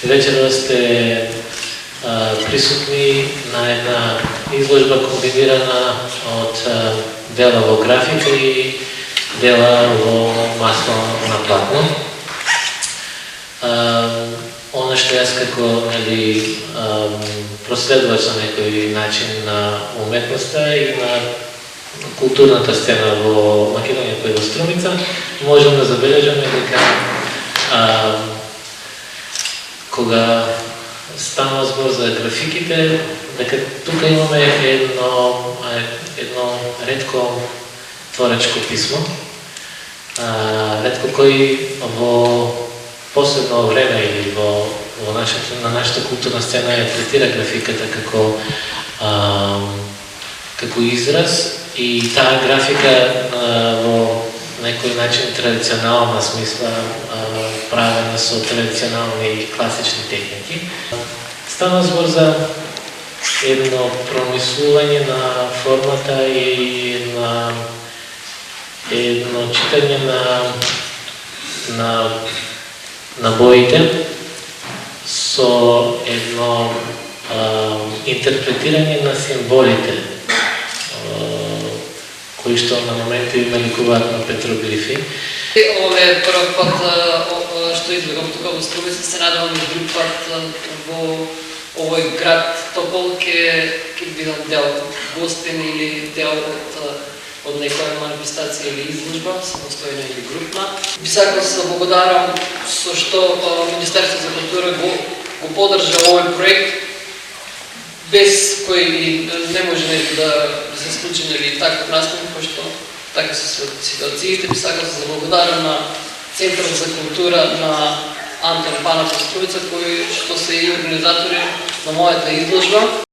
Вечерва сте присутни на една изложба комбинирана од дела во графика и дела во масло на платно. Оно што јас како проследувач на некој начин на уметноста и на културната сцена во Македонија кој во Струмица, можем да забележаме дека кога станува збор за графиките, дека тука имаме едно ретко творечко писмо, ретко кој во последно време или на нашата културна сцена ја третира графиката како израз и таа графика во некој начин традиционална смисла, правена со традиционални класични техники. Стана збор за едно промислување на формата и едно читање на боите со едно интерпретирање на символите, кои што на моменти ме ликуваат на петроглифи. Ова е прв пат што излегам тука во Струмица, се надевам и друг пат во овој град Топол ќе бидам дел гостин или дел од некоја манифестација или изложба, самостојна или групна. Би сакал да се благодарам со што Министерството за култура го поддржа овој проект, без кој не може да се случи таков настан, пошто така се ситуациите. Би сакал да се благодарам на Центарот за култура на Антон Панов од Струмица, кои што се и организатори на мојата изложба.